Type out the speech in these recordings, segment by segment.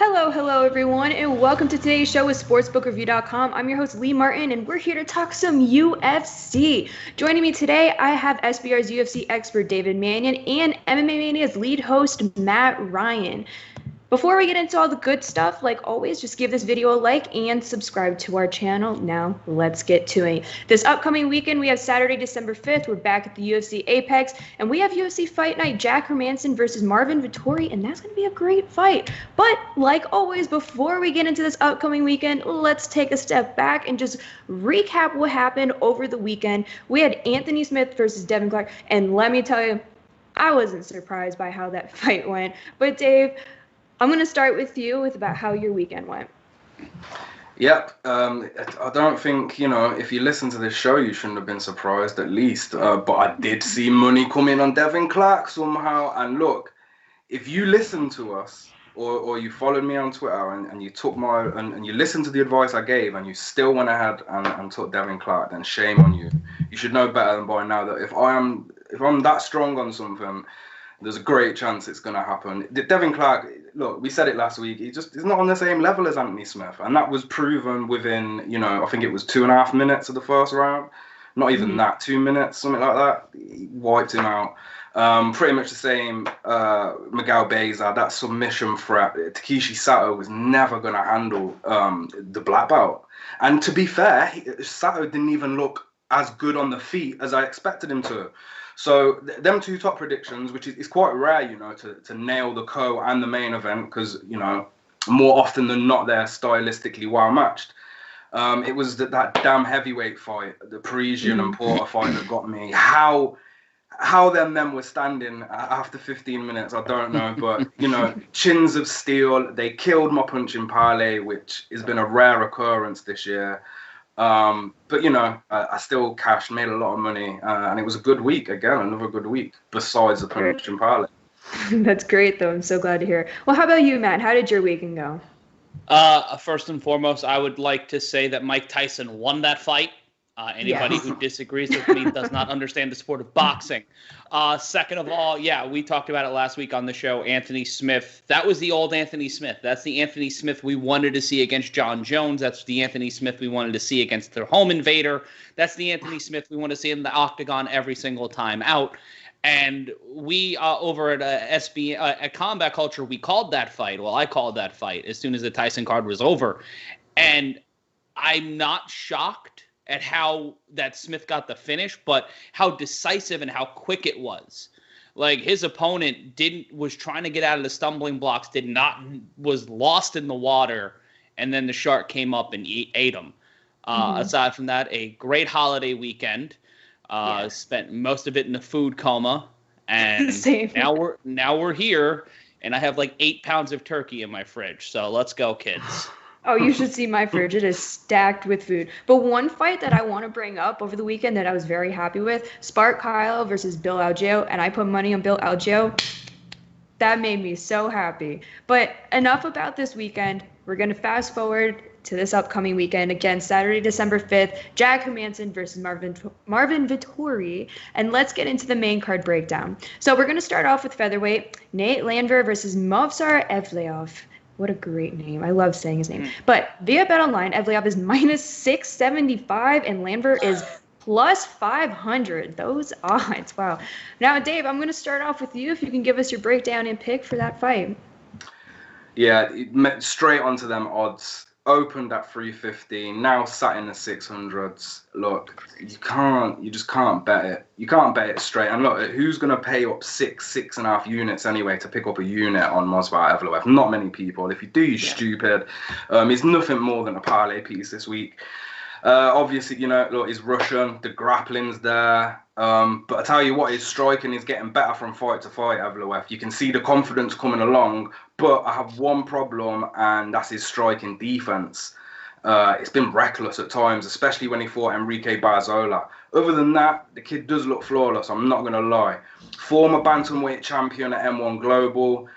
Hello everyone, and welcome to today's show with SportsbookReview.com. I'm your host Lee Martin, and we're here to talk some UFC. Joining me today, I have SBR's UFC expert David Manyun and MMA Mania's lead host Matt Ryan. Before we get into all the good stuff, like always, just give this video a like and subscribe to our channel. Now, let's get to it. This upcoming weekend, we have Saturday, December 5th. We're back at the UFC Apex, and we have UFC Fight Night, Jack Hermansson versus Marvin Vettori, and that's going to be a great fight. But like always, before we get into this upcoming weekend, let's take a step back and just recap what happened over the weekend. We had Anthony Smith versus Devin Clark, and let me tell you, I wasn't surprised by how that fight went. But Dave, I'm going to start with you with about how your weekend went. Yep. I don't think, if you listen to this show, you shouldn't have been surprised at least. But I did see money come in on Devin Clark somehow. And look, if you listen to us or you followed me on Twitter and you took and you listened to the advice I gave and you still went ahead and took Devin Clark, then shame on you. You should know better than by now that if I'm that strong on something, there's a great chance it's going to happen. Devin Clark, look, we said it last week, he's not on the same level as Anthony Smith. And that was proven within, I think it was 2.5 minutes of the first round. Not even that, 2 minutes, something like that. He wiped him out. Pretty much the same, Miguel Beza, that submission threat. Takeshi Sato was never going to handle the black belt. And to be fair, Sato didn't even look as good on the feet as I expected him to. So them two top predictions, which is quite rare, to nail the co and the main event, because, more often than not, they're stylistically well matched. It was that damn heavyweight fight, the Parisian and Porter fight that got me. How them men were standing after 15 minutes, I don't know. But, chins of steel, they killed my punching parlay, which has been a rare occurrence this year. But I still cashed, made a lot of money, and it was a good week. Again, another good week besides the punch and parlay. That's great, though. I'm so glad to hear. Well, how about you, Matt? How did your weekend go? First and foremost, I would like to say that Mike Tyson won that fight. Anybody who disagrees with me does not understand the sport of boxing. Second of all, we talked about it last week on the show. Anthony Smith, that was the old Anthony Smith. That's the Anthony Smith we wanted to see against John Jones. That's the Anthony Smith we wanted to see against the home invader. That's the Anthony Smith we want to see in the octagon every single time out. And we, over at at Combat Culture, we called that fight. Well, I called that fight as soon as the Tyson card was over. And I'm not shocked at how that Smith got the finish, but how decisive and how quick it was. Like, his opponent was trying to get out of the stumbling blocks, was lost in the water, and then the shark came up and ate him. Aside from that, a great holiday weekend. Spent most of it in a food coma, and now we're here, and I have like 8 pounds of turkey in my fridge. So let's go, kids. Oh, you should see my fridge. It is stacked with food. But one fight that I want to bring up over the weekend that I was very happy with, Spark Kyle versus Bill Algeo, and I put money on Bill Algeo. That made me so happy. But enough about this weekend. We're going to fast forward to this upcoming weekend. Again, Saturday, December 5th, Jack Hermansson versus Marvin Vettori. And let's get into the main card breakdown. So we're going to start off with Featherweight, Nate Landwehr versus Movsar Evloev. What a great name. I love saying his name. But via BetOnline, Evloev is minus 675 and Landwehr is plus 500. Those odds. Wow. Now, Dave, I'm going to start off with you if you can give us your breakdown and pick for that fight. Yeah, straight onto them odds. Opened at 315, now sat in the 600s. Look, you just can't bet it. You can't bet it straight. And look, who's going to pay up 6.5 units anyway to pick up a unit on Movsar Evloev? Not many people. If you do, you're stupid. He's nothing more than a parlay piece this week. Obviously, look, he's Russian. The grappling's there. But I tell you what, his striking is getting better from fight to fight, Evloev. You can see the confidence coming along. But I have one problem, and that's his striking defense. It's been reckless at times, especially when he fought Enrique Barzola. Other than that, the kid does look flawless, I'm not going to lie. Former bantamweight champion at M1 Global.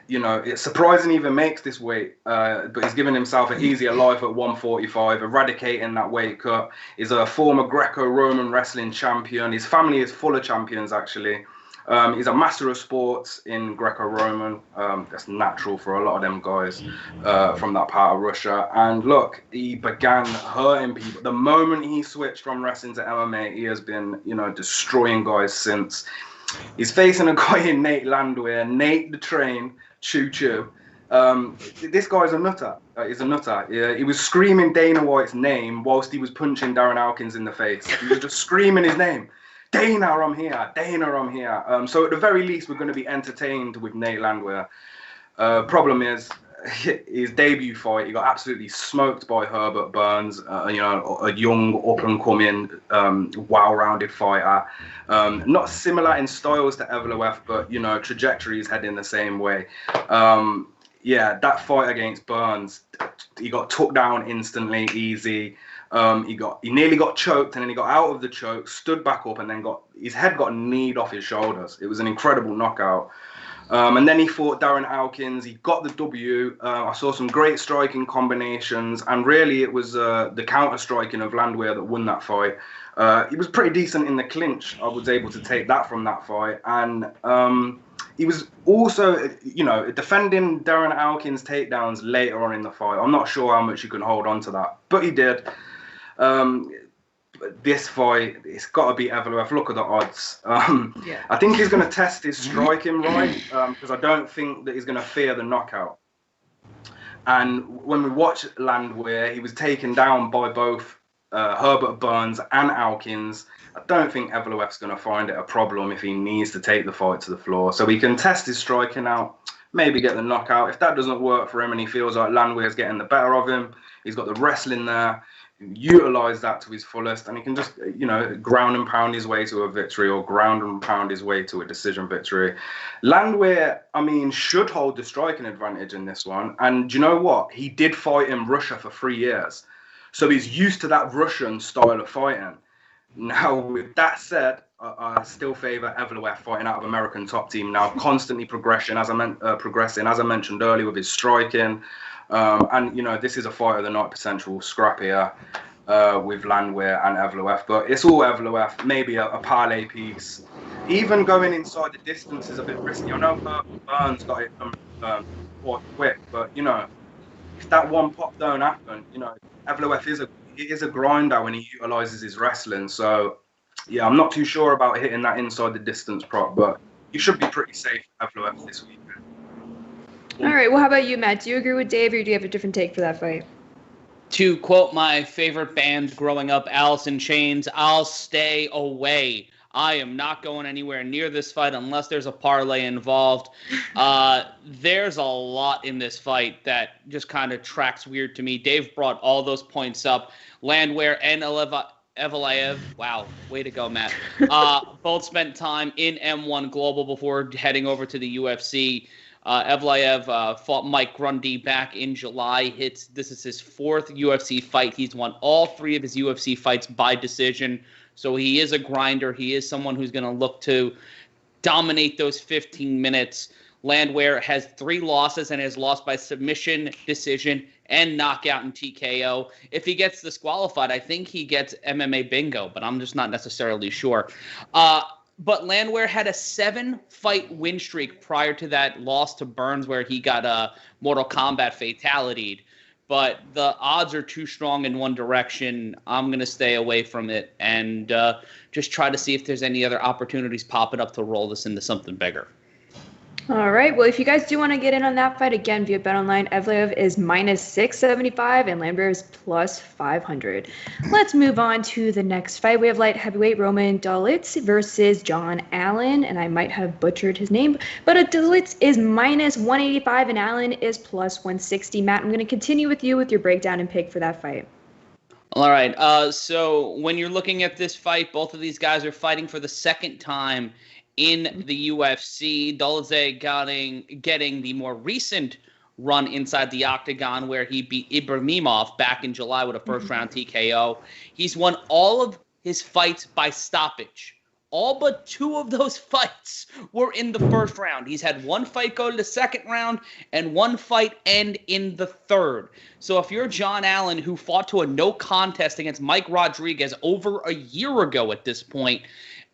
It's surprising he even makes this weight, but he's given himself an easier life at 145, eradicating that weight cut. He's a former Greco-Roman wrestling champion. His family is full of champions, actually. He's a master of sports in Greco-Roman. That's natural for a lot of them guys from that part of Russia. And look, he began hurting people. The moment he switched from wrestling to MMA, he has been, destroying guys since. He's facing a guy in Nate Landwehr, Nate the Train, choo-choo. This guy's a nutter. He's a nutter. Yeah, he was screaming Dana White's name whilst he was punching Darren Elkins in the face. He was just screaming his name. Dana, I'm here. Dana, I'm here. So at the very least, we're going to be entertained with Nate Landwehr. Problem is, his debut fight, he got absolutely smoked by Herbert Burns, a young, up-and-coming, well-rounded fighter. Not similar in styles to Evloev, but, trajectory is heading the same way. That fight against Burns, he got took down instantly, easy. He nearly got choked, and then he got out of the choke, stood back up, and then his head got kneed off his shoulders. It was an incredible knockout. And then he fought Darren Elkins. He got the W. I saw some great striking combinations, and really it was the counter striking of Landwehr that won that fight. He was pretty decent in the clinch. I was able to take that from that fight, and he was also, defending Darren Elkins' takedowns later on in the fight. I'm not sure how much you can hold on to that, but he did. This fight, it's got to be Evloev. Look at the odds. I think he's going to test his striking right, because I don't think that he's going to fear the knockout. And when we watch Landwehr, he was taken down by both Herbert Burns and Elkins. I don't think Evloev's going to find it a problem if he needs to take the fight to the floor. So he can test his striking out, maybe get the knockout. If that doesn't work for him and he feels like Landwehr's getting the better of him, he's got the wrestling there. Utilize that to his fullest, and he can just ground and pound his way to a victory, or ground and pound his way to a decision victory. Landwehr, should hold the striking advantage in this one, and you know what, he did fight in Russia for 3 years, so he's used to that Russian style of fighting. Now, with that said, I still favor Evloev fighting out of American top team now, constantly progressing as I mentioned earlier, with his striking. This is a fight of the night potential, scrappier with Landwehr and Evloev, but it's all Evloev, maybe a parlay piece. Even going inside the distance is a bit risky. I know Burns got it quite quick, but, if that one pop don't happen, Evloev is a grinder when he utilizes his wrestling. So, yeah, I'm not too sure about hitting that inside the distance prop, but you should be pretty safe with Evloev this weekend. All right. Well, how about you, Matt? Do you agree with Dave, or do you have a different take for that fight? To quote my favorite band growing up, Alice in Chains, I'll stay away. I am not going anywhere near this fight unless there's a parlay involved. There's a lot in this fight that just kind of tracks weird to me. Dave brought all those points up. Landwehr and Evloev, wow, way to go, Matt. Both spent time in M1 Global before heading over to the UFC. Evloev fought Mike Grundy back in July. This is his 4th UFC fight. He's won all 3 of his UFC fights by decision. So he is a grinder. He is someone who's going to look to dominate those 15 minutes. Landwehr has 3 losses and has lost by submission, decision, and knockout and TKO. If he gets disqualified, I think he gets MMA bingo, but I'm just not necessarily sure. But Landwehr had a 7-fight win streak prior to that loss to Burns, where he got a Mortal Kombat fatality. But the odds are too strong in one direction. I'm going to stay away from it and just try to see if there's any other opportunities popping up to roll this into something bigger. All right. Well, if you guys do want to get in on that fight, again, via BetOnline, Evloev is -675 and Landwehr is +500. Let's move on to the next fight. We have light heavyweight Roman Dolidze versus John Allan, and I might have butchered his name, but Dolidze is -185 and Allan is +160. Matt, I'm going to continue with you with your breakdown and pick for that fight. All right. So when you're looking at this fight, both of these guys are fighting for the second time in the UFC. Dolidze getting the more recent run inside the octagon, where he beat Ibrahimov back in July with a first-round TKO. He's won all of his fights by stoppage. All but 2 of those fights were in the first round. He's had 1 fight go to the second round and 1 fight end in the third. So if you're John Allan, who fought to a no contest against Mike Rodriguez over a year ago at this point,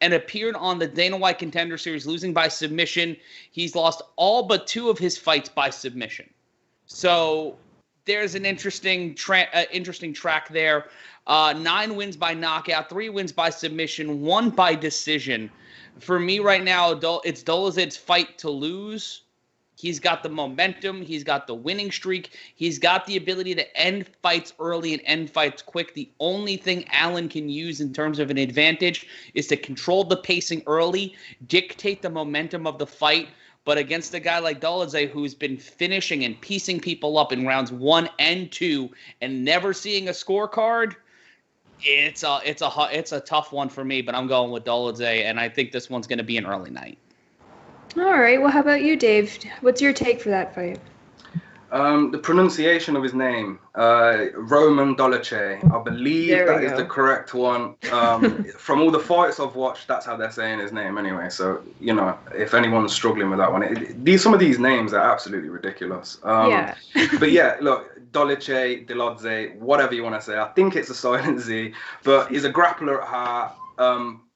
and appeared on the Dana White Contender Series losing by submission, he's lost all but 2 of his fights by submission. So there's an interesting track there. 9 wins by knockout, 3 wins by submission, 1 by decision. For me right now, it's Dolidze's fight to lose. He's got the momentum. He's got the winning streak. He's got the ability to end fights early and end fights quick. The only thing Allan can use in terms of an advantage is to control the pacing early, dictate the momentum of the fight. But against a guy like Dolidze, who's been finishing and piecing people up in rounds 1 and 2 and never seeing a scorecard, it's a tough one for me. But I'm going with Dolidze, and I think this one's going to be an early night. All right. Well, how about you, Dave? What's your take for that fight? The pronunciation of his name, Roman Dolidze. I believe that is the correct one. From all the fights I've watched, that's how they're saying his name anyway. So, you know, if anyone's struggling with that one, some of these names are absolutely ridiculous. But yeah, look, Dolidze, whatever you want to say. I think it's a silent Z, but he's a grappler at heart.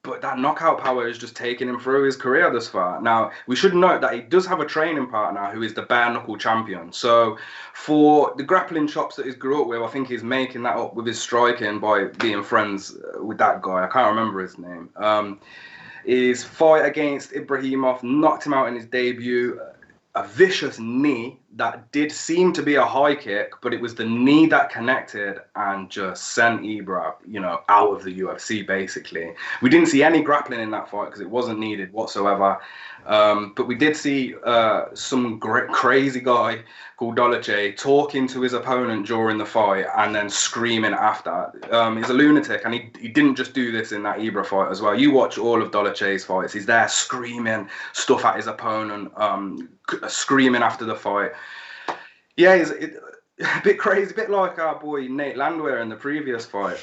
But that knockout power is just taking him through his career thus far. Now, we should note that he does have a training partner who is the bare knuckle champion. So for the grappling chops that he's grew up with, I think he's making that up with his striking by being friends with that guy. I can't remember his name. His fight against Ibrahimov knocked him out in his debut. A vicious knee that did seem to be a high kick, but it was the knee that connected and just sent Ibra, out of the UFC, basically. We didn't see any grappling in that fight because it wasn't needed whatsoever. But we did see some crazy guy called Dolidze talking to his opponent during the fight and then screaming after. He's a lunatic, and he didn't just do this in that Ibra fight as well. You watch all of Dolidze's fights. He's there screaming stuff at his opponent, screaming after the fight. Yeah, he's a bit crazy, a bit like our boy Nate Landwehr in the previous fight.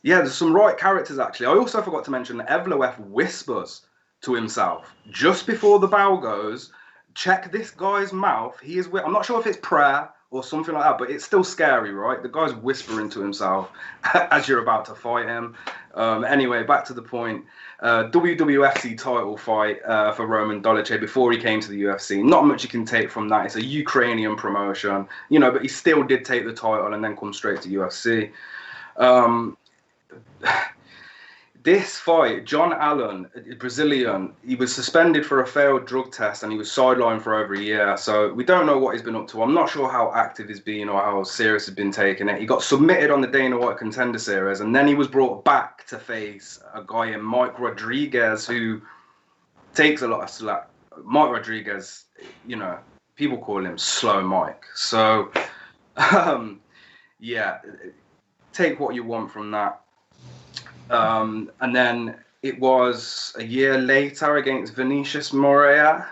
Yeah, there's some right characters, actually. I also forgot to mention that Evloev whispers to himself just before the bell goes, check this guy's mouth. I'm not sure if it's prayer or something like that, but it's still scary, right? The guy's whispering to himself as you're about to fight him. Anyway, back to the point. WWFC title fight for Roman Dolidze before he came to the UFC. Not much you can take from that. It's a Ukrainian promotion, but he still did take the title and then come straight to UFC. This fight, John Allan, Brazilian, he was suspended for a failed drug test and he was sidelined for over a year. So we don't know what he's been up to. I'm not sure how active he's been or how serious he's been taking it. He got submitted on the Dana White Contender Series and then he was brought back to face a guy in Mike Rodriguez who takes a lot of slack. Mike Rodriguez, people call him Slow Mike. So, yeah, take what you want from that. And then it was a year later against Vinicius Moreira.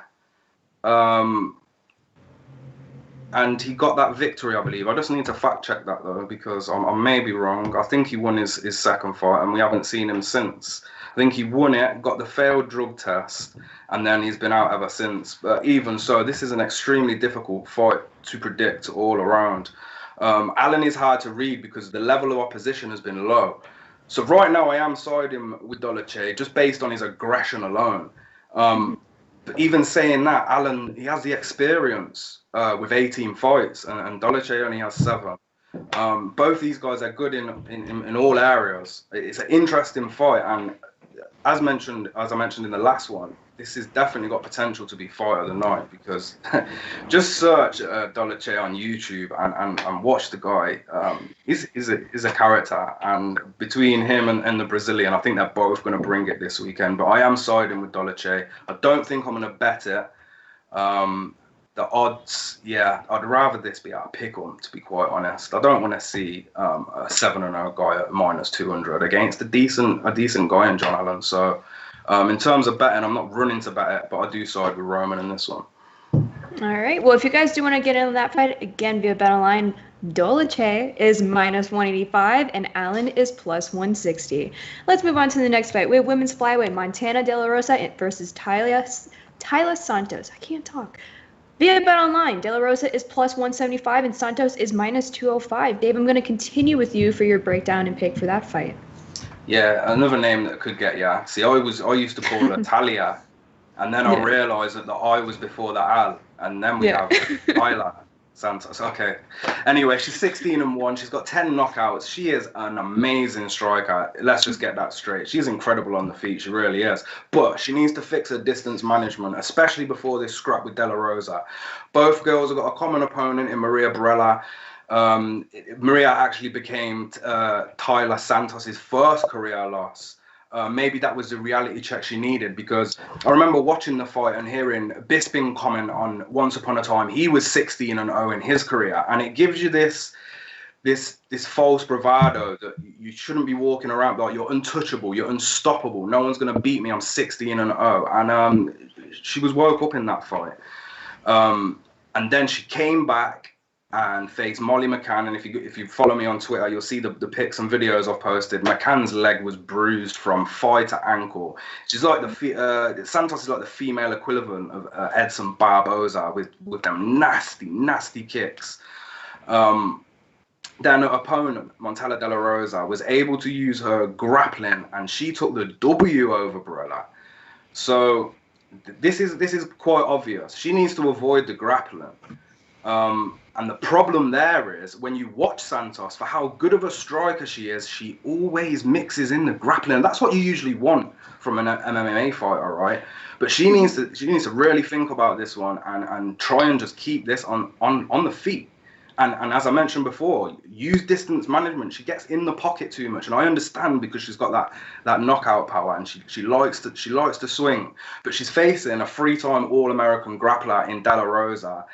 And he got that victory, I believe. I just need to fact check that, though, because I may be wrong. I think he won his second fight, and we haven't seen him since. I think he won it, got the failed drug test, and then he's been out ever since. But even so, this is an extremely difficult fight to predict all around. Allan is hard to read because the level of opposition has been low. So right now I am siding with Dolidze just based on his aggression alone. But even saying that, Allan, he has the experience with 18 fights and Dolidze only has 7. Both these guys are good in all areas. It's an interesting fight, and as I mentioned in the last one, this has definitely got potential to be fight of the night because just search Dolidze on YouTube and watch the guy. He's a character, and between him and the Brazilian, I think they're both going to bring it this weekend. But I am siding with Dolidze. I don't think I'm going to bet it. The odds, yeah, I'd rather this be at a pick-em, to be quite honest. I don't want to see a 7-0 guy at -200 against a decent guy in John Allan. So in terms of betting, I'm not running to bet it, but I do side with Roman in this one. All right. Well, if you guys do want to get into that fight, again, via BetOnline, Dolidze is minus 185, and Allan is plus 160. Let's move on to the next fight. We have women's flyweight, Montana De La Rosa versus Taila Santos. I can't talk. Via Bet Online, De La Rosa is plus 175, and Santos is minus 205. Dave, I'm going to continue with you for your breakdown and pick for that fight. Yeah, another name that could get ya. See, I used to call her Taila, and then I realised that the I was before the Al, and then we have Taila Santos. Okay. Anyway, she's 16-1. She's got 10 knockouts. She is an amazing striker. Let's just get that straight. She's incredible on the feet. She really is. But she needs to fix her distance management, especially before this scrap with De La Rosa. Both girls have got a common opponent in Maria Borella. Maria actually became Taila Santos's first career loss. Maybe that was the reality check she needed, because I remember watching the fight and hearing Bisping comment on Once Upon a Time he was 16-0 in his career, and it gives you this false bravado that you shouldn't be walking around like you're untouchable, you're unstoppable, no one's gonna beat me, I'm 16-0, and she was woke up in that fight, and then she came back and faced Molly McCann. And if you follow me on Twitter, you'll see the pics and videos I've posted. McCann's leg was bruised from thigh to ankle. She's like Santos is like the female equivalent of Edson Barboza with them nasty kicks. Then her opponent, Montana De La Rosa, was able to use her grappling, and she took the W over Borella. So this is quite obvious. She needs to avoid the grappling. And the problem there is, when you watch Santos, for how good of a striker she is, she always mixes in the grappling. That's what you usually want from an MMA fighter, right? But she needs to really think about this one and try and just keep this on the feet. And as I mentioned before, use distance management. She gets in the pocket too much, and I understand, because she's got that knockout power, and she likes to swing. But she's facing a 3-time All-American grappler in De La Rosa.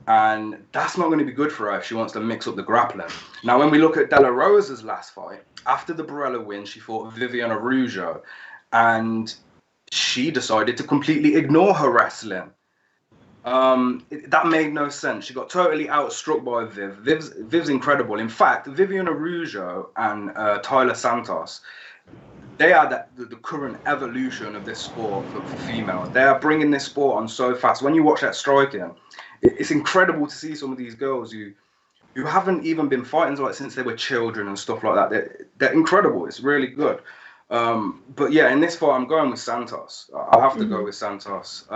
And that's not going to be good for her if she wants to mix up the grappling. Now, when we look at De La Rosa's last fight, after the Borella win, she fought Viviane Araujo, and she decided to completely ignore her wrestling. That made no sense. She got totally outstruck by Viv. Viv's incredible. In fact, Viviane Araujo and Taila Santos, they are the current evolution of this sport for females. They are bringing this sport on so fast. When you watch that striking, it's incredible to see some of these girls who haven't even been fighting like since they were children and stuff like that. They're incredible. It's really good. But yeah, in this fight, I'm going with Santos. I'll have to go with Santos.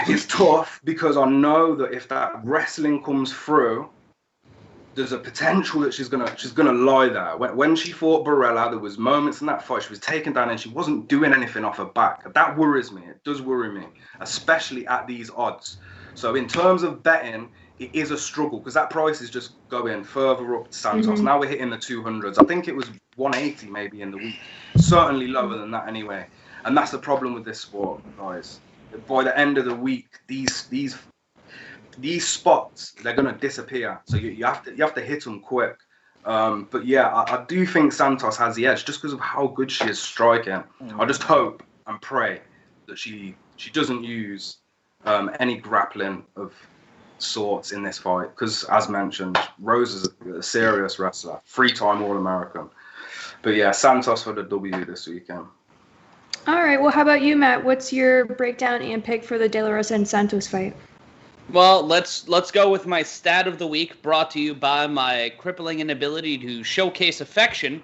It's tough, because I know that if that wrestling comes through, there's a potential that she's gonna lie there. When she fought Borella, there was moments in that fight she was taken down and she wasn't doing anything off her back. That worries me. It does worry me, especially at these odds. So in terms of betting, it is a struggle, because that price is just going further up to Santos. Now we're hitting the 200s. I think it was 180 maybe in the week. Certainly lower than that anyway. And that's the problem with this sport, guys. By the end of the week, these spots, they're going to disappear. So you have to hit them quick. But yeah, I do think Santos has the edge just because of how good she is striking. I just hope and pray that she doesn't use any grappling of sorts in this fight, because as mentioned, Rosa's a serious wrestler, 3-time All-American. But yeah, Santos for the W this weekend. All right, well, how about you, Matt? What's your breakdown and pick for the De La Rosa and Santos fight? Well, let's go with my stat of the week, brought to you by my crippling inability to showcase affection.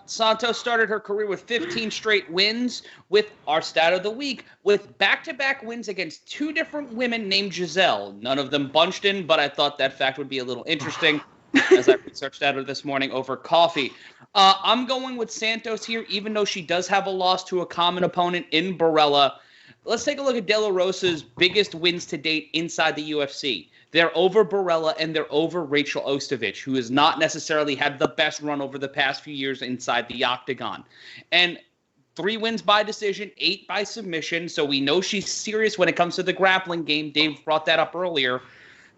Santos started her career with 15 straight wins, with our stat of the week, with back-to-back wins against 2 different women named Giselle. None of them bunched in, but I thought that fact would be a little interesting as I researched that this morning over coffee. I'm going with Santos here, even though she does have a loss to a common opponent in Borella. Let's take a look at De La Rosa's biggest wins to date inside the UFC. They're over Borella and they're over Rachel Ostovich, who has not necessarily had the best run over the past few years inside the octagon. And 3 wins by decision, 8 by submission, so we know she's serious when it comes to the grappling game. Dave brought that up earlier.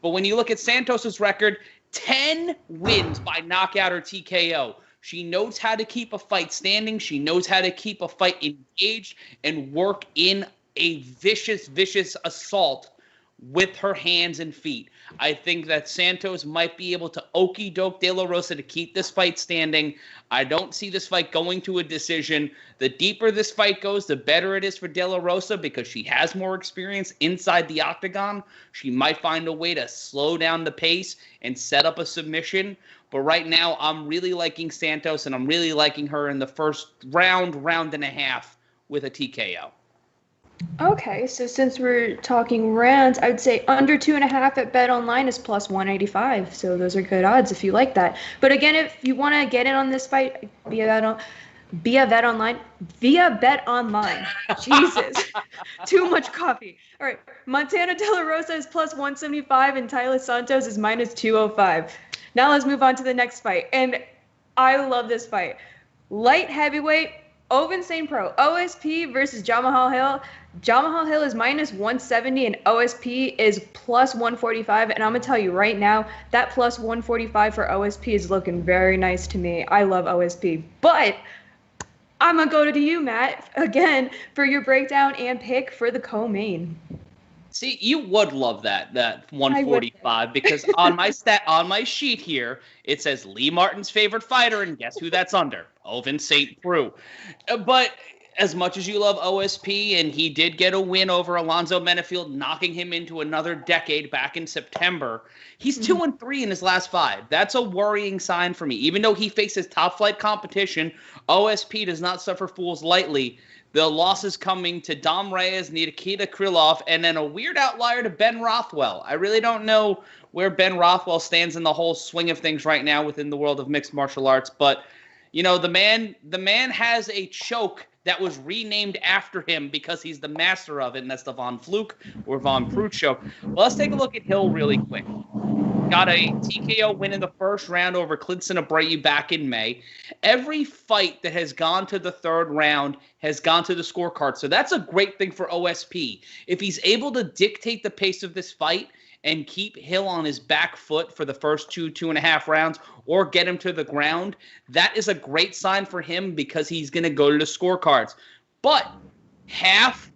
But when you look at Santos's record, 10 wins by knockout or TKO. She knows how to keep a fight standing. She knows how to keep a fight engaged and work in a vicious assault with her hands and feet. I think that Santos might be able to okey-doke De La Rosa to keep this fight standing. I don't see this fight going to a decision. The deeper this fight goes, the better it is for De La Rosa because she has more experience inside the octagon. She might find a way to slow down the pace and set up a submission. But right now, I'm really liking Santos, and I'm really liking her in the first round and a half with a TKO. Okay, so since we're talking rounds, I would say under 2.5 at Bet Online is plus 185. So those are good odds if you like that. But again, if you want to get in on this fight via Bet Online. Jesus, too much coffee. All right, Montana De La Rosa is plus 175 and Taila Santos is minus 205. Now let's move on to the next fight, and I love this fight. Light heavyweight, Ovince and Preux, OSP versus Jamahal Hill. Jamahal Hill is minus 170 and OSP is plus 145. And I'm going to tell you right now, that plus 145 for OSP is looking very nice to me. I love OSP. But I'm going to go to you, Matt, again, for your breakdown and pick for the co-main. See, you would love that 145 because on my sheet here, it says Lee Martin's favorite fighter, and guess who that's under? Ovince St. Preux. But as much as you love OSP, and he did get a win over Alonzo Menefield, knocking him into another decade back in September, he's 2-3 in his last 5. That's a worrying sign for me. Even though he faces top flight competition, OSP does not suffer fools lightly. The losses coming to Dom Reyes, Nikita Krylov, and then a weird outlier to Ben Rothwell. I really don't know where Ben Rothwell stands in the whole swing of things right now within the world of mixed martial arts. But, you know, the man has a choke that was renamed after him because he's the master of it, and that's the Von Fluke or Von Preux choke. Well, let's take a look at Hill really quick. Got a TKO win in the first round over Clinton Abreu back in May. Every fight that has gone to the third round has gone to the scorecard. So that's a great thing for OSP. If he's able to dictate the pace of this fight and keep Hill on his back foot for the first 2.5 rounds or get him to the ground, that is a great sign for him because he's going to go to the scorecards. But half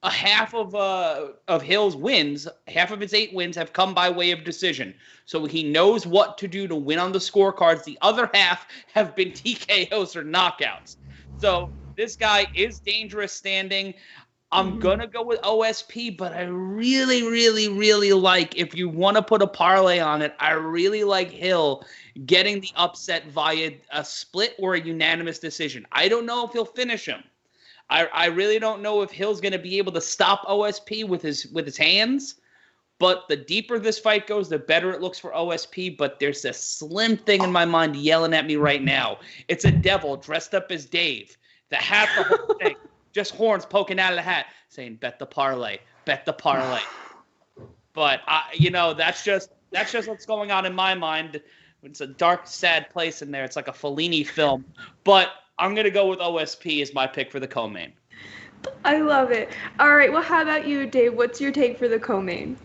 of Hill's wins, half of his 8 wins have come by way of decision. So he knows what to do to win on the scorecards. The other half have been TKOs or knockouts. So this guy is dangerous standing. I'm going to go with OSP, but I really, really, really like, if you want to put a parlay on it, I really like Hill getting the upset via a split or a unanimous decision. I don't know if he'll finish him. I really don't know if Hill's going to be able to stop OSP with his hands, but the deeper this fight goes, the better it looks for OSP, but there's a slim thing in my mind yelling at me right now. It's a devil dressed up as Dave. The hat, the whole thing. Just horns poking out of the hat saying, bet the parlay, bet the parlay. But, that's just what's going on in my mind. It's a dark, sad place in there. It's like a Fellini film. But I'm going to go with OSP as my pick for the co-main. I love it. All right, well, how about you, Dave? What's your take for the co-main?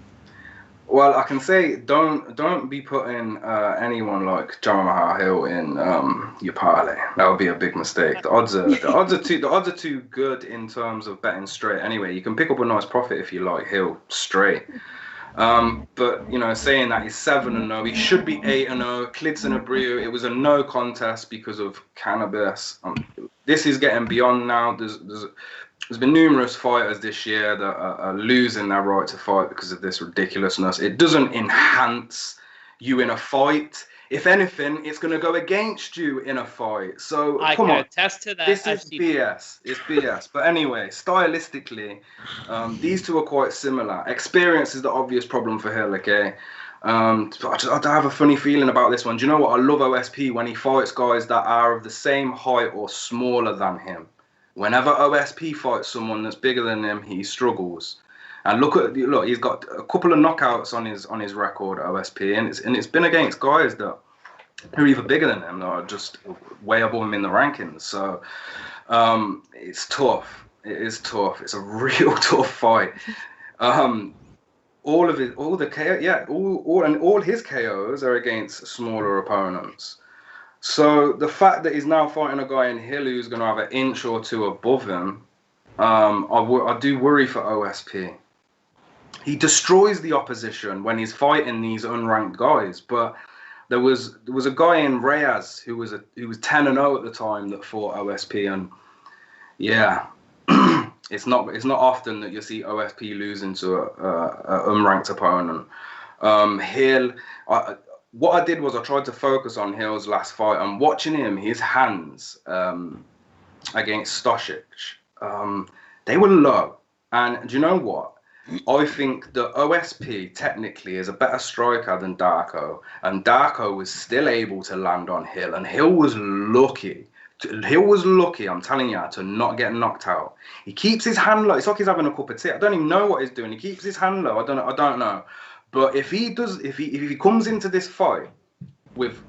Well, I can say don't be putting anyone like Jamahal Hill in your parlay. That would be a big mistake. The odds are too good in terms of betting straight. Anyway, you can pick up a nice profit if you like Hill straight. But saying that he's 7-0, he should be 8-0. Clinton Abreu, it was a no contest because of cannabis. This is getting beyond now. There's been numerous fighters this year that are losing their right to fight because of this ridiculousness. It doesn't enhance you in a fight. If anything, it's going to go against you in a fight. So come on, attest to that. This is BS. It's BS. But anyway, stylistically, these two are quite similar. Experience is the obvious problem for Hill. Okay. I have a funny feeling about this one. Do you know what? I love OSP when he fights guys that are of the same height or smaller than him. Whenever OSP fights someone that's bigger than him, he struggles. And look, he's got a couple of knockouts on his record at OSP, and it's been against guys that are either bigger than him or just way above him in the rankings. So it's tough. It is tough. It's a real tough fight. All his KOs are against smaller opponents. So the fact that he's now fighting a guy in Hill who's going to have an inch or two above him, I do worry for OSP. he destroys the opposition when he's fighting these unranked guys. But there was a guy in Reyes who was 10-0 at the time that fought OSP, and yeah, it's not often that you see OSP losing to a unranked opponent. Hill, what I did was I tried to focus on Hill's last fight, and watching him, his hands against Stosic, they were low. And do you know what? I think the OSP technically is a better striker than Darko, and Darko was still able to land on Hill, and Hill was lucky. I'm telling you, to not get knocked out. He keeps his hand low. It's like he's having a cup of tea. I don't even know what he's doing. He keeps his hand low. I don't know. But if he comes into this fight with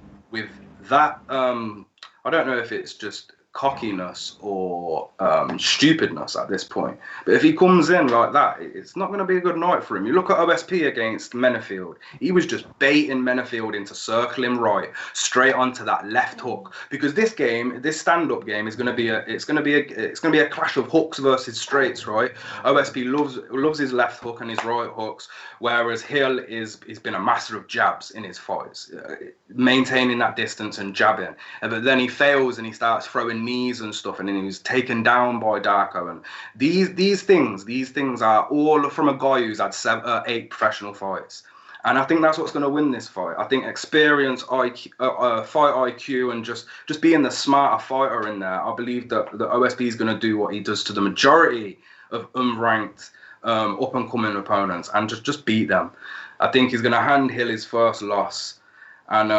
that, I don't know if it's just cockiness or stupidness at this point. But if he comes in like that, it's not going to be a good night for him. You look at OSP against Menefield. He was just baiting Menefield into circling right, straight onto that left hook. Because this stand-up game is going to be a clash of hooks versus straights, right? OSP loves his left hook and his right hooks, whereas Hill he's been a master of jabs in his fights, maintaining that distance and jabbing. But then he fails and he starts throwing knees and stuff, and then he was taken down by Darko. And these things are all from a guy who's had 8 professional fights. And I think that's what's going to win this fight. I think experience, IQ, fight IQ, and just being the smarter fighter in there. I believe that the OSP is going to do what he does to the majority of unranked up-and-coming opponents and just beat them. I think he's going to hand Hill his first loss. And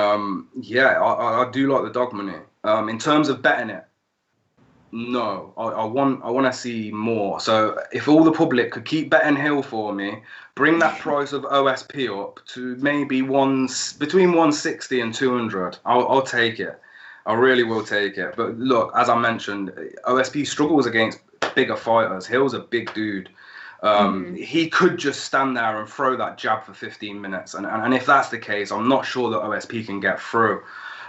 yeah, I do like the dog money. In terms of betting it, no, I want to see more. So if all the public could keep betting Hill for me, bring that price of OSP up to maybe between 160 and 200. I'll take it. I really will take it. But look, as I mentioned, OSP struggles against bigger fighters. Hill's a big dude. He could just stand there and throw that jab for 15 minutes. And if that's the case, I'm not sure that OSP can get through.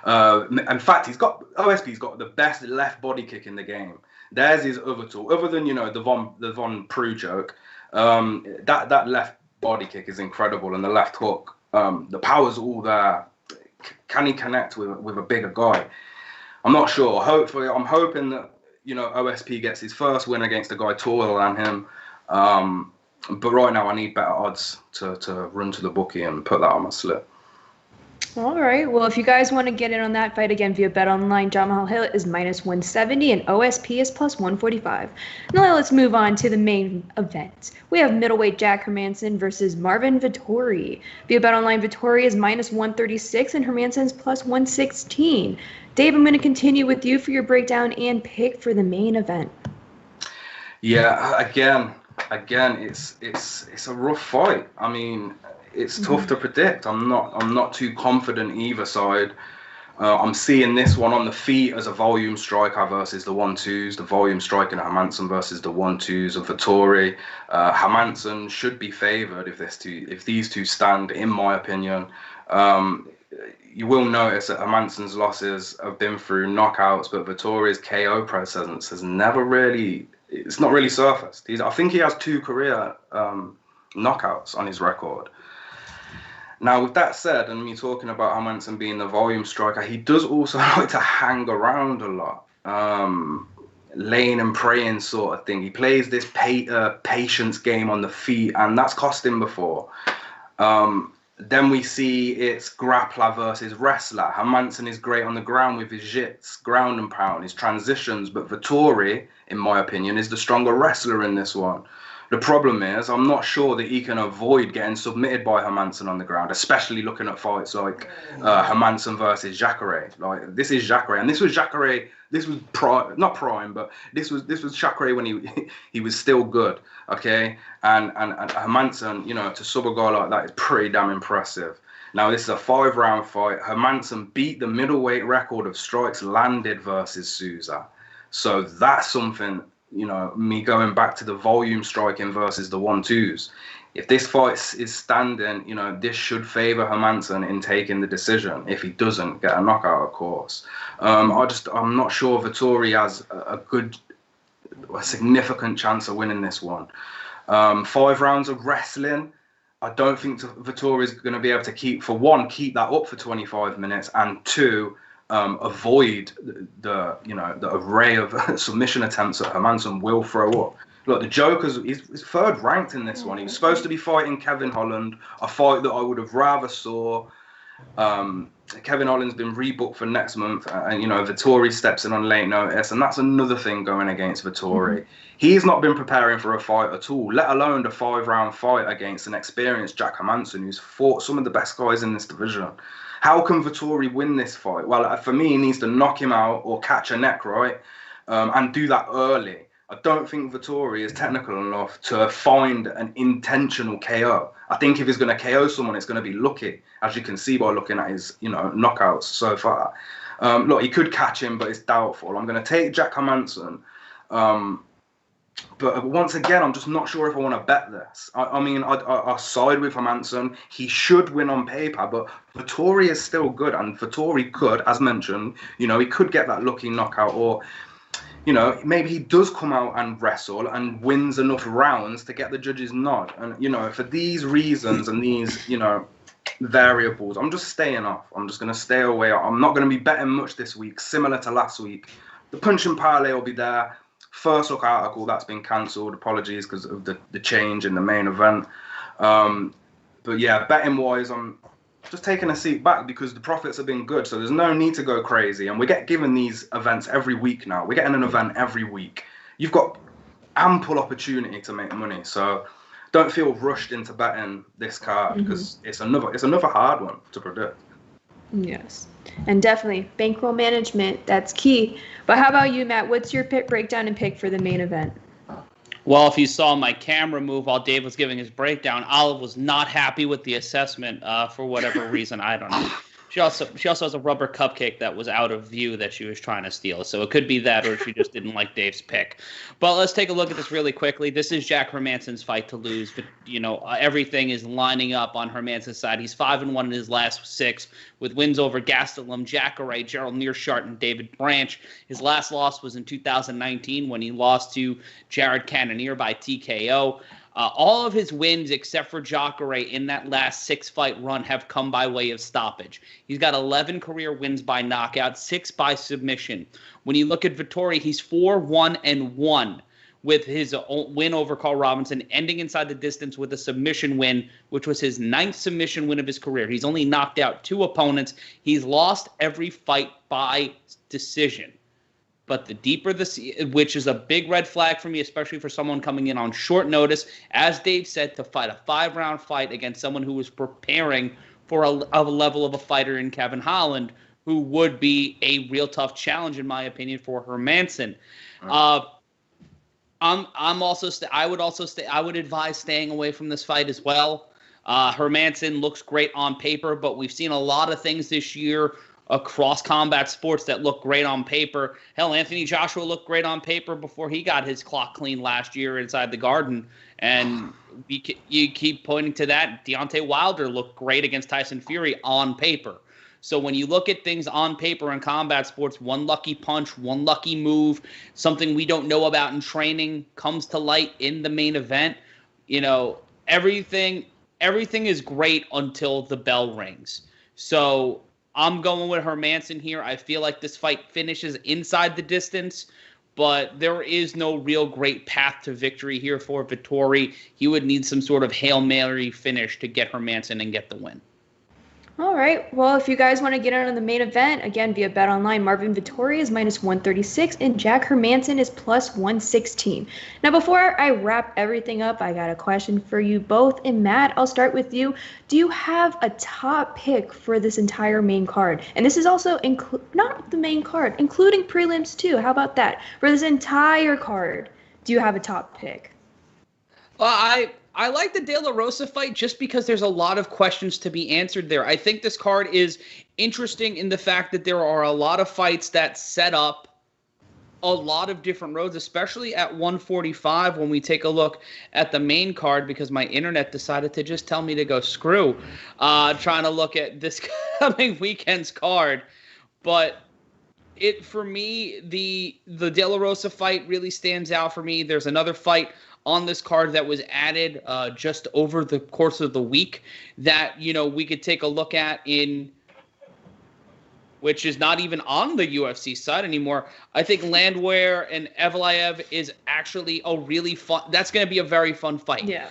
In fact, OSP's got the best left body kick in the game. There's his other tool, other than the Von Preux joke. That left body kick is incredible, and the left hook. The power's all there. Can he connect with a bigger guy? I'm not sure. Hopefully, I'm hoping that OSP gets his first win against a guy taller than him. But right now, I need better odds to run to the bookie and put that on my slip. All right. Well, if you guys want to get in on that fight again via BetOnline, Jamahal Hill is -170 and OSP is +145. Now let's move on to the main event. We have middleweight Jack Hermansson versus Marvin Vettori. Via BetOnline, Vettori is -136 and Hermansson's +116. Dave, I'm going to continue with you for your breakdown and pick for the main event. Yeah, again, it's a rough fight. I mean, it's tough to predict. I'm not too confident either side. I'm seeing this one on the feet as a volume striker versus the 1-2s, the volume striker in Hermansson versus the 1-2s of Vettori. Hermansson should be favoured if these two stand, in my opinion. You will notice that Hermansson's losses have been through knockouts, but Vettori's KO presence has never really. It's not really surfaced. I think he has 2 career knockouts on his record. Now, with that said, and me talking about Hermansson being the volume striker, he does also like to hang around a lot, laying and praying sort of thing. He plays this patience game on the feet, and that's cost him before. Then we see it's grappler versus wrestler. Hermansson is great on the ground with his jits, ground and pound, his transitions, but Vettori, in my opinion, is the stronger wrestler in this one. The problem is, I'm not sure that he can avoid getting submitted by Hermansson on the ground, especially looking at fights like Hermansson versus Jacare. Like, this is Jacare, and this was Jacare. This was not prime, but this was Jacare when he was still good. Okay, and Hermansson, to sub a guy like that is pretty damn impressive. Now, this is a 5-round fight. Hermansson beat the middleweight record of strikes landed versus Souza, so that's something. Me going back to the volume striking versus the 1-2s. If this fight is standing, this should favour Hermansson in taking the decision. If he doesn't get a knockout, of course. I'm not sure Vettori has a significant chance of winning this one. 5 rounds of wrestling. I don't think Vettori is going to be able to keep that up for 25 minutes, and two, avoid the array of submission attempts that Hermansson will throw up. Look, the Joker's is third ranked in this one. He was supposed to be fighting Kevin Holland, a fight that I would have rather saw. Kevin Holland's been rebooked for next month, and Vettori steps in on late notice, and that's another thing going against Vettori. He's not been preparing for a fight at all, let alone a 5-round fight against an experienced Jack Hermansson, who's fought some of the best guys in this division. How can Vettori win this fight? Well, for me, he needs to knock him out or catch a neck, right? And do that early. I don't think Vettori is technical enough to find an intentional KO. I think if he's going to KO someone, it's going to be lucky, as you can see by looking at his, knockouts so far. Look, he could catch him, but it's doubtful. I'm going to take Jack Hermansson. But once again, I'm just not sure if I want to bet this. I side with Hermansson. He should win on paper, but Vettori is still good, and Vettori could, as mentioned, he could get that lucky knockout, or maybe he does come out and wrestle and wins enough rounds to get the judge's nod. And, for these reasons and these, variables, I'm just staying off. I'm just going to stay away. I'm not going to be betting much this week, similar to last week. The punch and parlay will be there. First look article, that's been cancelled. Apologies because of the change in the main event. But yeah, betting-wise, I'm just taking a seat back because the profits have been good. So there's no need to go crazy. And we get given these events every week now. We're getting an event every week. You've got ample opportunity to make money. So don't feel rushed into betting this card because it's another hard one to predict. Yes. And definitely bankroll management, that's key. But how about you, Matt? What's your pick breakdown and pick for the main event? Well, if you saw my camera move while Dave was giving his breakdown, Olive was not happy with the assessment for whatever reason. I don't know. She also has a rubber cupcake that was out of view that she was trying to steal. So it could be that, or she just didn't like Dave's pick. But let's take a look at this really quickly. This is Jack Hermansson's fight to lose, but everything is lining up on Hermansson's side. He's 5-1 in his last 6, with wins over Gastelum, Jacare, Gerald Meerschaert, and David Branch. His last loss was in 2019 when he lost to Jared Cannonier by TKO. All of his wins, except for Jacare, in that last 6-fight run have come by way of stoppage. He's got 11 career wins by knockout, 6 by submission. When you look at Vettori, he's 4-1-1 with his win over Carl Robinson, ending inside the distance with a submission win, which was his 9th submission win of his career. He's only knocked out 2 opponents. He's lost every fight by decision. But the deeper which is a big red flag for me, especially for someone coming in on short notice, as Dave said, to fight a 5-round fight against someone who was preparing for a level of a fighter in Kevin Holland, who would be a real tough challenge, in my opinion, for Hermansson. I would advise staying away from this fight as well. Hermansson looks great on paper, but we've seen a lot of things this year across combat sports that look great on paper. Hell, Anthony Joshua looked great on paper before he got his clock clean last year inside the Garden. And you keep pointing to that. Deontay Wilder looked great against Tyson Fury on paper. So when you look at things on paper in combat sports, one lucky punch, one lucky move, something we don't know about in training comes to light in the main event. Everything is great until the bell rings. So I'm going with Hermansson here. I feel like this fight finishes inside the distance, but there is no real great path to victory here for Vettori. He would need some sort of Hail Mary finish to get Hermansson and get the win. All right. Well, if you guys want to get in on the main event, again, via BetOnline, Marvin Vettori is -136 and Jack Hermansson is +116. Now, before I wrap everything up, I got a question for you both. And Matt, I'll start with you. Do you have a top pick for this entire main card? And this is also not the main card, including prelims too. How about that? For this entire card, do you have a top pick? I like the De La Rosa fight just because there's a lot of questions to be answered there. I think this card is interesting in the fact that there are a lot of fights that set up a lot of different roads, especially at 145 when we take a look at the main card, because my internet decided to just tell me to go screw trying to look at this coming weekend's card. But For me, the De La Rosa fight really stands out for me. There's another fight on this card that was added just over the course of the week that, we could take a look at which is not even on the UFC side anymore. I think Landwehr and Evloev is actually a really fun. That's going to be a very fun fight. Yeah.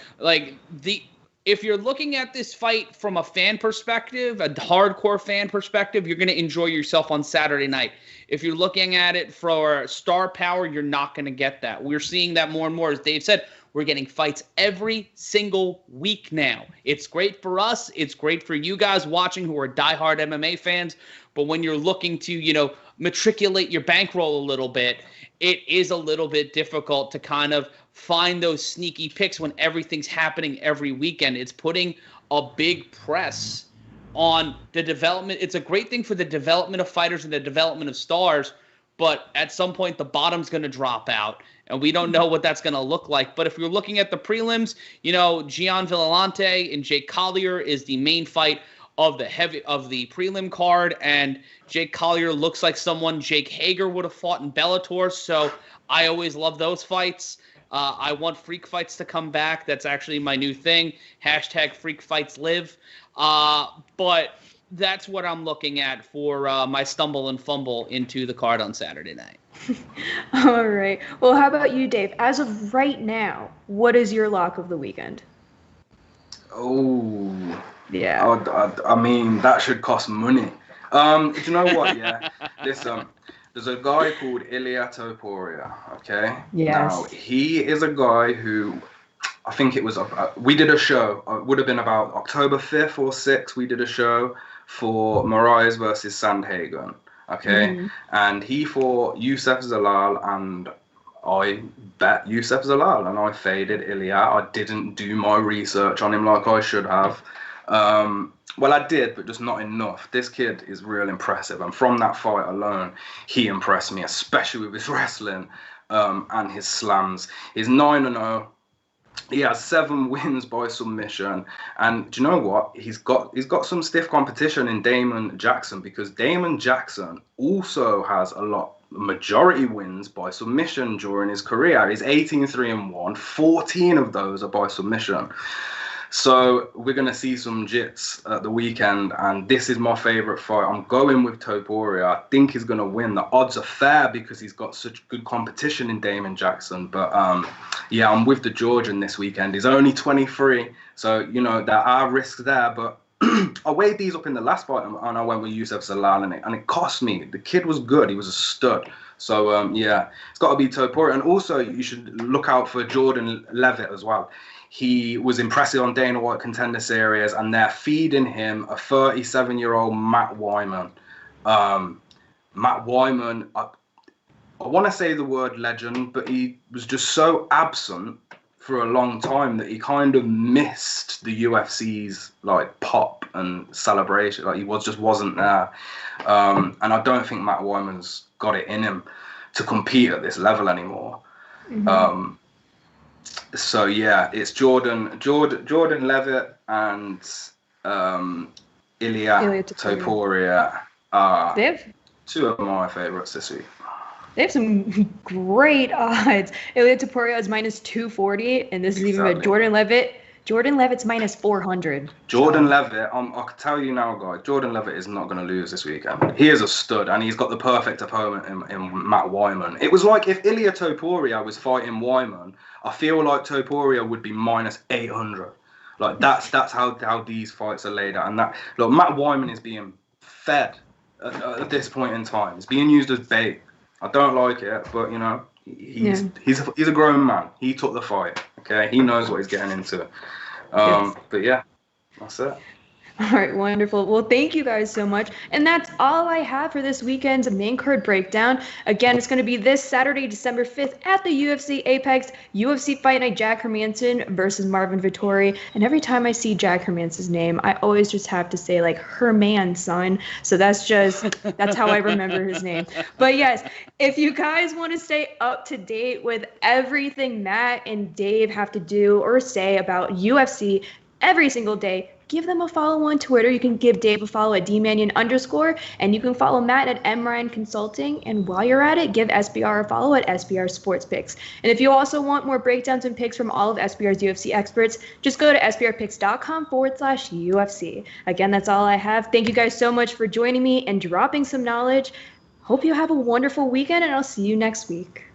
If you're looking at this fight from a fan perspective, a hardcore fan perspective, you're going to enjoy yourself on Saturday night. If you're looking at it for star power, you're not going to get that. We're seeing that more and more. As Dave said, we're getting fights every single week now. It's great for us. It's great for you guys watching who are diehard MMA fans. But when you're looking to, matriculate your bankroll a little bit, it is a little bit difficult to kind of find those sneaky picks when everything's happening every weekend. It's putting a big press on the development. It's a great thing for the development of fighters and the development of stars, but at some point the bottom's going to drop out, and we don't know what that's going to look like. But if you're looking at the prelims, Gian Villante and Jake Collier is the main fight of the prelim card, and Jake Collier looks like someone Jake Hager would have fought in Bellator, so I always love those fights. I want freak fights to come back. That's actually my new thing. # freak fights live. But that's what I'm looking at for my stumble and fumble into the card on Saturday night. All right. Well, how about you, Dave? As of right now, what is your lock of the weekend? Oh. Yeah. I mean, that should cost money. Do you know what? Yeah. Listen, there's a guy called Ilia Topuria, okay? Yes. Now, he is a guy who, I think it was, we did a show, it would have been about October 5th or 6th, we did a show for Moraes versus Sandhagen, okay? Mm-hmm. And he fought Youssef Zalal, and I bet Youssef Zalal, and I faded Ilia. I didn't do my research on him like I should have. Well, I did, but just not enough. This kid is real impressive, and from that fight alone, he impressed me, especially with his wrestling and his slams. He's 9-0. He has 7 wins by submission, and do you know what? He's got some stiff competition in Damon Jackson, because Damon Jackson also has majority wins by submission during his career. He's 18-3-1. 14 of those are by submission. So we're going to see some jits at the weekend, and this is my favorite fight. I'm going with Topuria. I think he's going to win. The odds are fair because he's got such good competition in Damon Jackson. But yeah, I'm with the Georgian this weekend. He's only 23, so there are risks there. But I weighed these up in the last fight, and I went with Youssef Zalal, and it cost me. The kid was good. He was a stud. So yeah, it's got to be Topuria. And also, you should look out for Jordan Levitt as well. He was impressive on Dana White Contender Series, and they're feeding him a 37-year-old Matt Wyman. Matt Wyman, I want to say the word legend, but he was just so absent for a long time that he kind of missed the UFC's pop and celebration. He wasn't there. And I don't think Matt Wyman's got it in him to compete at this level anymore. Mm-hmm. So yeah, it's Jordan Levitt and Ilia Topuria are 2 of my favorites this week. They have some great odds. Ilia Topuria is -240, and this is even with Jordan Levitt. Jordan Levitt's -400. Jordan Levitt, I can tell you now, guys, Jordan Levitt is not going to lose this weekend. He is a stud, and he's got the perfect opponent in Matt Wyman. It was like if Ilia Topuria was fighting Wyman, I feel like Topuria would be -800. That's how these fights are laid out. And Matt Wyman is being fed at this point in time. He's being used as bait. I don't like it, but he's a grown man. He took the fight. Okay, he knows what he's getting into. But yeah, that's it. All right, wonderful. Well, thank you guys so much. And that's all I have for this weekend's main card breakdown. Again, it's going to be this Saturday, December 5th at the UFC Apex, UFC Fight Night, Jack Hermansson versus Marvin Vettori. And every time I see Jack Hermansson's name, I always just have to say Hermansson. So that's how I remember his name. But yes, if you guys want to stay up to date with everything Matt and Dave have to do or say about UFC every single day, give them a follow on Twitter. You can give Dave a follow at @dmanion_, and you can follow Matt at @mryan consulting. And while you're at it, give SBR a follow at SBR Sports Picks. And if you also want more breakdowns and picks from all of SBR's UFC experts, just go to sbrpicks.com/UFC. Again, that's all I have. Thank you guys so much for joining me and dropping some knowledge. Hope you have a wonderful weekend, and I'll see you next week.